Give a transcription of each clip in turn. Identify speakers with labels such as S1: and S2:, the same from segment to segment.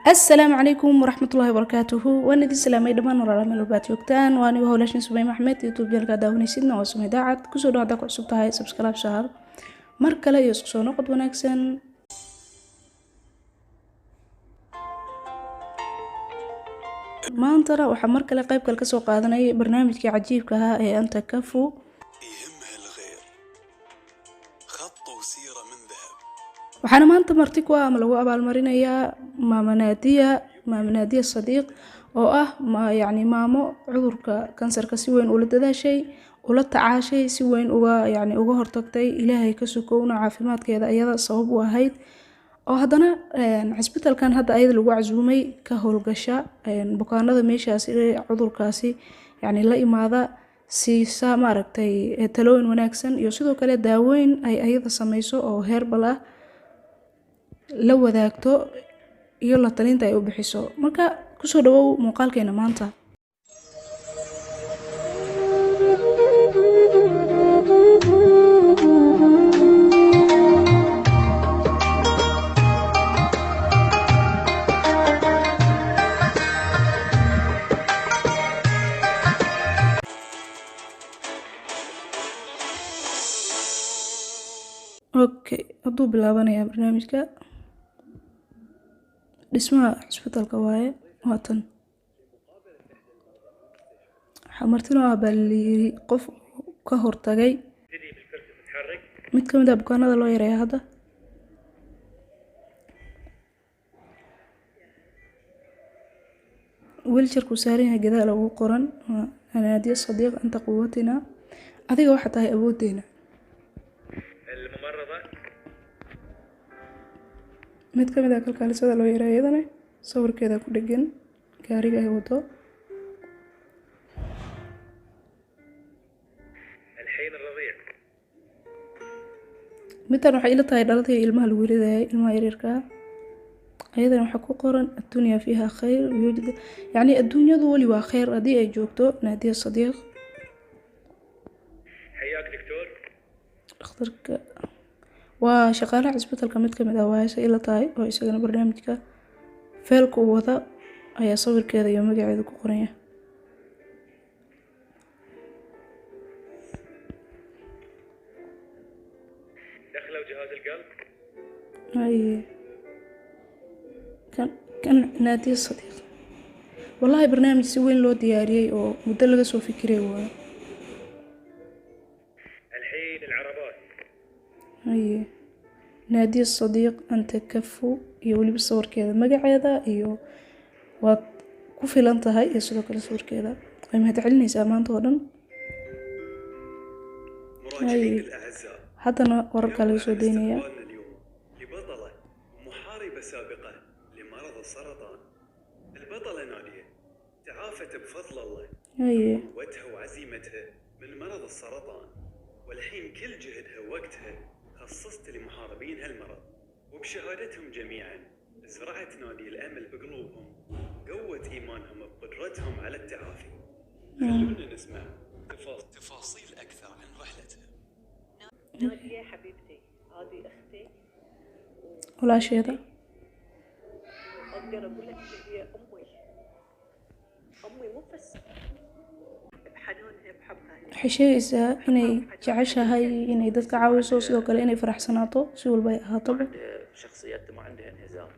S1: السلام عليكم ورحمة الله وبركاته وانا دي سلامي دمان ورا ميل بات يوغتان واني وهولاشين سمي محمد يوتيوب جالكا داونيسيدنا وسمي داعد كسو دعدا كعصب تاهي سبسكرايب شهر مركلا يسقسو نقد وناكسن maantana waxaa mar kale qayb kale ka soo qaadanay barnaamijkii cajiibka ahaa ee anta kafu waxaana maanta marti ku ah ama lagu abaalmarinayaa maama naadiya sadiiq oo ah maamo cudurka kansarka si weyn ula dadaashay ula tacaashay si weyn uga hortagtay ilaahay ka sukowna caafimaadkeeda iyada sabab u ahayd oo haddana cisbitaalkan hadda ayada lagu casuumay ka howlgasha bukaanada meeshaasi cudurkaasi la imaada siisa maaragtay talooyin wanaagsan iyo sidoo kale daaweyn ay ayada samayso oo herbal ah la wadaagto iyo la talinta ay u bixiso marka kusoo dhawow muuqaalkeena maanta اوكي haduu bilaabanaya barnaamijka dhismaha cisbitaalka waaye waatan xamartino abaliri qof ka hortagay mid kamid ah bukaanada loo yareeyo hadda wiilsharku saaran yahay gadaal ugu qoran naadiya sadiiq anta quwatina adiga waxa tahay awoodeena mid kamid ah kalkaalisada loo yareeyo iyadana sawirkeeda ku dhagan gaariga ay wado middan waxay ila tahay dhaladii ilmaha lagu ridaayay ilmaha yaryarka ayadana waxaa ku qoran adduunya fiiha khayr yujid adduunyadu wali waa khayr haddii ay joogto naadiya sadiiq dhakhtarka waa shaqaalaha cisbitaalka mid kamid ah waayse ila tahay oo isagana barnaamijka feelka u wada ayaa sawirkeeda iyo magaceeda ku qoran yahay
S2: دخلوا جهاز القلب
S1: كان نادي الصديق والله برنامج si weyn loo diyaariyay oo muddo laga soo fikiray waa
S2: الحين العربات
S1: نادي الصديق أنت كفو يولي بصور كذا مقعدة waad ku filan tahay iyo sidoo kale sawirkeeda way mahadcelinaysaa maanta oo dhan haddana wararka laga soo daynaya
S2: لبطلة محاربة سابقة لمرض السرطان البطلة نادية تعافت بفضل الله قوتها وعزيمتها من مرض السرطان والحين كل جهدها ووقتها خصصت لمحاربين هالمرض وبشهادتهم جميعا زرعت نادي الأمل بقلوبهم قوت إيمانهم بقدرتهم على التعافي خلونا نسمع تفاصيل أكثر عن رحلتها
S3: نادية حبيبتي هذه أختي
S1: ولا شيء هذا
S3: أقدر أقول لك هي أمي مو بس بحنونها بحبها
S1: waxay sheegaysaa inay jeceshahay inay dadka caawiso sidoo kale inay faraxsanaato si walba ay ahaato
S2: شخصيتها ما عندها انهزام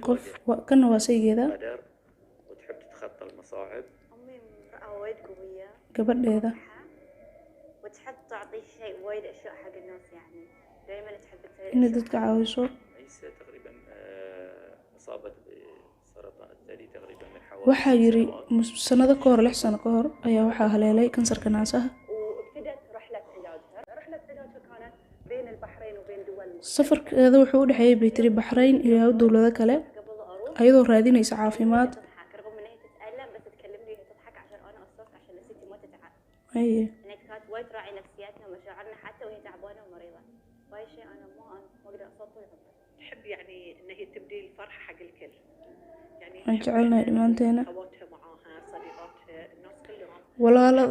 S1: qof kana waa saygeeda
S2: وتحب تتخطى المصاعب
S3: أمي امرأة وايد قوية
S1: gabadheeda
S3: وتحب تعطي شيء وايد أشياء حق الناس دائما تحب تسوي
S1: inay dadka caawiso
S2: عيسى تقريبا أصابت بسرطان الثدي تقريبا من حوالي
S1: waxaa yiri sanado ka hor 6 sano ka hor ayaa waxaa haleelay kansarka naasaha
S3: وابتدت رحلة علاجها كانت بين البحرين وبين دول
S1: safarkeeda wuxuu u dhaxeeyay baytiri baxrayn iyo dawlado kale
S3: قبل أروح
S1: ayadoo raadinaysa caafimaad
S3: تضحك رغم ان هي تتألم بس تكلمني وهي تضحك عشان انا اصرت عشان نفسيتي ما تتعب انك كانت وايد تراعي نفسياتنا ومشاعرنا حتى وهي تعبانه ومريضه فهاي شيء انا ما اقدر اصدق تحب ان هي تبدي الفرحه حق الكل
S1: aan jecelnahay dhammaanteena
S3: خواتها معاها صديقاتها الناس كلهم
S1: walaalo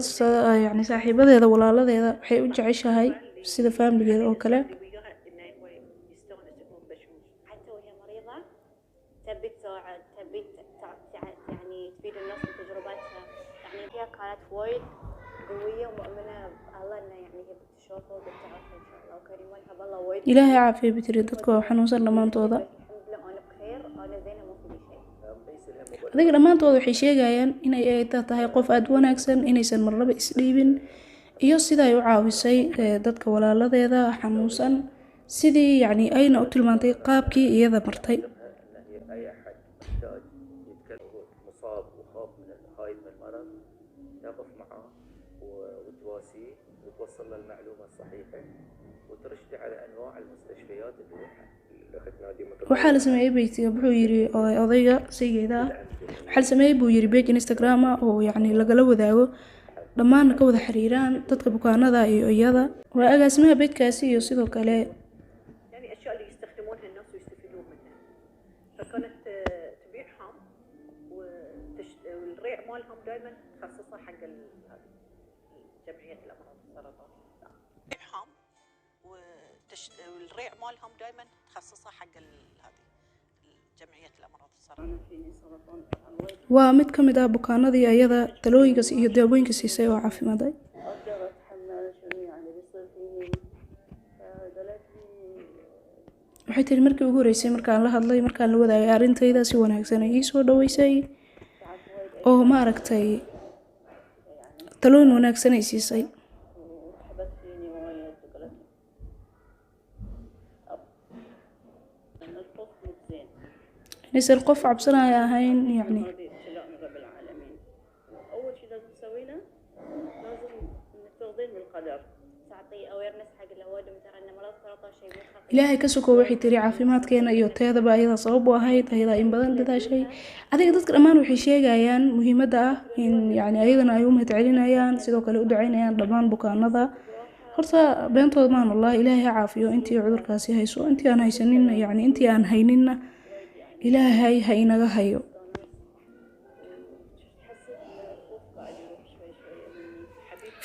S1: saaxiibadeeda walaaladeeda waxay u jeceshahay sida faamiligeeda oo kale
S3: تبي تساعد، تبي يعني تفيد الناس بتجربتها، يعني هي كانت وايد قوية ومؤمنة بالله إنه يعني هي بتشوفه وبتعرف إن شاء الله وكريمانها بالله وايد.
S1: إلهي عافية بتري dadka xanuunsan dhamaantooda.
S3: الحمد لله أنا بخير، أنا زينة ما في شيء.
S1: adiga dhamaantooda waxay sheegayaan inay ay tahay qof aad wanaagsan, inaysan marnaba isdhiibin, iyo sida ay u caawisay dadka walaaladeeda xanuunsan, sidii yani ayna u tilmaantay qaabkii iyada martay.
S2: أي أحد يحتاج يتكلم مصاب وخاف من هاي من المرض تقف معاه وتواسيه وتوصل له المعلومة الصحيحة وترشده على أنواع المستشفيات اللي تنادي
S1: waxaa la sameeyay beytiga wuxuu yiri odayga saygeeda waxaa la sameeyay buu yiri page Instagram oo yani lagala wadaago dhammaan ka wada xiriiraan dadka bukaanada iyo iyada waa agaasimaha beedkaasi iyo sidoo kale
S4: يعني اشياء اللي يستخدمونها الناس ويستفيدون منها فكانت تبيعهم والريع مالهم دائما تخصصها حق جمعيه الامراض السرطان تبيعهم والريع مالهم دائما تخصصها حق هذه جمعيه الامراض السرطان فيني سرطان
S1: waa mid ka mid ah bukaanadii iyada talooyinkaas iyo daawooyinka siisay oo caafimaday.
S4: اقدر اتحمل شنو يعني بيصير فيني
S1: waxay tiri markii ugu horeysay markaan la hadlay markaan la wadaagay arintayda si wanaagsan ay soo dhaweysay oo ma aragtay talooyin wanaagsan ay siisay. inaysan qof cabsanaya ahayn yani
S4: اول شيء لازم تسوي له لازم ترضين بالقدر
S3: تعطي awareness حق الأوادم ترى إن مرض السرطان شيء مو خطير.
S1: ilaahay ka soko waxay tiri caafimaadkeena iyo teedaba ayada sabab u ahayd ayada in badan dadaashay adiga dadka dhammaan waxay sheegayaan muhiimadda ah in yani ayadana ay u mahadcelinayaan sidoo kale u ducaynayaan dhammaan bukaanada. horta beentooda maan wallahi ilaahay ha caafiyo intii cudurkaasi hayso intii aan haysanin yani intii aan hayninna ilaahay ha inaga hayo.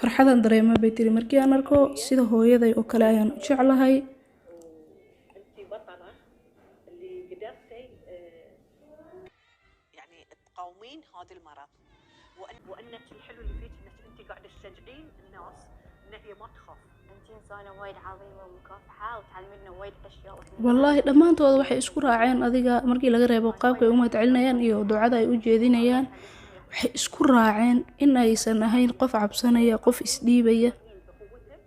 S1: farxadan dareema bay tiri markii aan arko sida hooyaday oo kale ayaan u jeclahay.
S4: انت بطله اللي قدرتي يعني تقاومين هذا المرض وانك الحلو اللي فيك انك انت قاعده تشجعين الناس ان هي ما تخاف.
S3: أنت إنسانة وايد عظيمة ومكافحة وتعلمينا وايد أشياء.
S1: wallaahi dhammaantooda waxay isku raaceen adiga markii laga reebo qaabka ay u mahadcelinayaan iyo ducada ay u jeedinayaan waxay isku raaceen in aysan ahayn qof cabsanaya qof isdhiibaya.
S4: بقوتك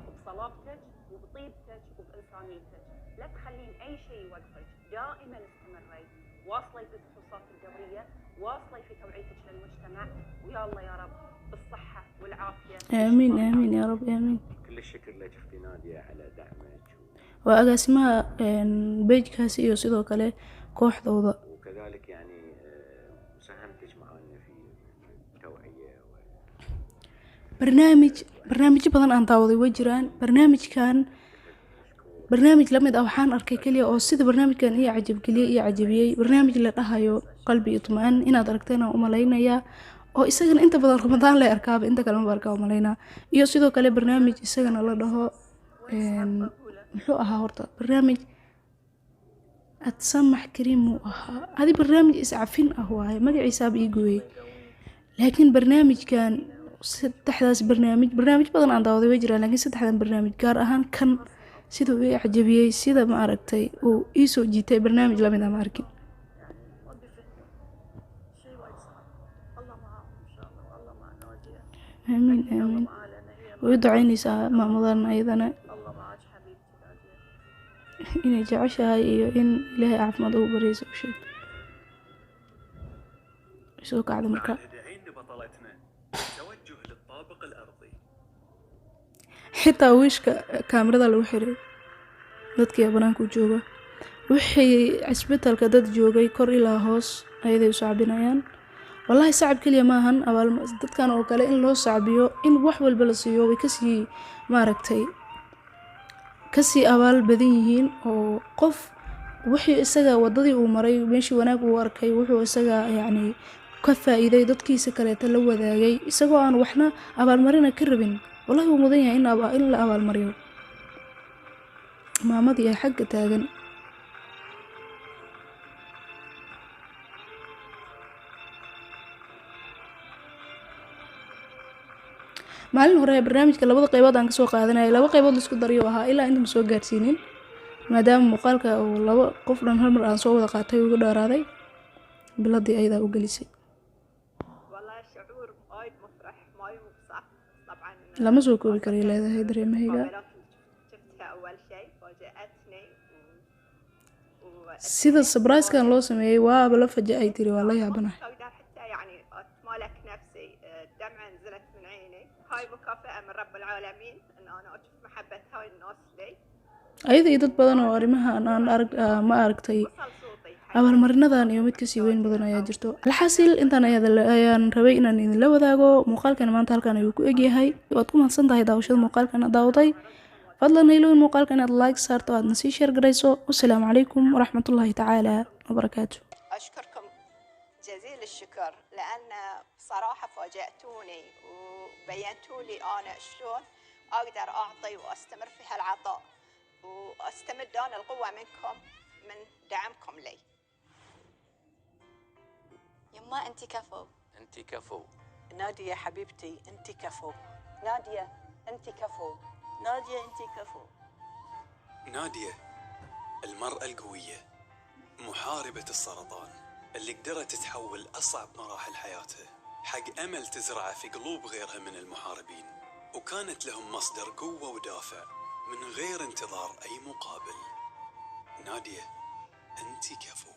S4: وبصلابتك وبطيبتك وبإنسانيتك لا تخلين أي شيء يوقفك دائما استمري واصلي في الفحوصات الدورية واصلي في توعيتك للمجتمع ويا الله يا رب بالصحة والعافية.
S1: آمين آمين يا رب آمين.
S2: كل الشكر لك أختي نادية على دعمك
S1: waa agaasimaha beejkaasi iyo sidoo kale kooxdooda.
S2: وكذلك يعني مساهمتك معنا في التوعية
S1: barnaamijyo badan aan daawaday way jiraan. barnaamij lamid ah waxaan arkay kaliya oo sida barnaamijkan iyo cajabiyey barnaamij la dhahayo qalbi iyo tumaan inaad aragteen oo umaleynaya oo isagana inta badan ramadaan la arkaaba inta kale ma arkaa umaleynaa iyo sidoo kale barnaamij isagana la dhaho muxuu ahaa horta barnaamij adsamax kariim uu ahaa adi barnaamij iscafin ah waaye magaciisaaba ii gooyey laakiin barnaamijkan saddexdaas barnaamij badan aan daawaday way jiraan laakiin saddexdan barnaamij gaar ahaan kan sida uu cajabiyey sida ma aragtay uu ii soo jiitay barnaamij lamid ah ma arkin. آمين آمين ويدعينيسا مامودان أيضا إني جعشها إن إلهي عافمد أو بريس أو شيء يسوق على مركب
S5: بطلتنا توجه للطابق الأرضي
S1: حتى ويش كاميرا لو حري dadkii banaanku jooga wixii isbitaalka dad joogay kor ilaa hoos ayay u saabinayaan. wallahi sacab kaliya ma ahan dadkan oo kale in loo saabiyo in wax walba la siiyo way kasii maaragtay kasii abaal badan yihiin oo qof wixii isaga wadadii uu maray meeshii wanaag uu arkay wuxuu isaga yani ka faa'iiday dadkiisa kale la wadaagay isagoo aan waxna abaalmarina ka rabin. wallahi uu mudan yahay in la abaalmariyo. maamadii ay xagga taagan maalin hore barnaamijka labada qaybood aan kasoo qaadanayay laba qaybood la isku dariyo ahaa ilaa inta ma soo gaarsiinin maadaama muuqaalka uu laba qof dhan hal mar aan soo wada qaatay uga dheeraaday biladii ayada u gelisay lama soo koobi karay leedahay dareemahayga sida surprise-kan loo sameeyay waaba la faja'ay tiri waa la yaabanahay ayada iyo dad badan oo arrimahan aan ma aragtay abaalmarinadan iyo mid kasii weyn badan ayaa jirto alxasil intaan ayaan rabay inaan idinla wadaago muuqaalkan maanta halkan ayuu ku egyahay waad ku mahadsan tahay daawashada muuqaalkan aad daawatay fadlan haylow muuqaalkan inaad like saarto aadna sii share garayso wassalaamu calaykum waraxmatullaahi tacaala wabarakaatu
S6: أشكركم جزيل الشكر لأن صراحة فاجأتوني وبينتوا لي أنا شلون أقدر أعطي وأستمر في هالعطاء وأستمد أنا القوة منكم من دعمكم لي. يما أنت كفو.
S7: أنت كفو.
S6: نادية حبيبتي أنت كفو.
S7: نادية أنت كفو.
S6: نادية أنت كفو.
S5: نادية المرأة القوية محاربة السرطان اللي قدرت تحول أصعب مراحل حياتها حق أمل تزرعه في قلوب غيرها من المحاربين وكانت لهم مصدر قوة ودافع من غير انتظار أي مقابل. نادية أنت كفو.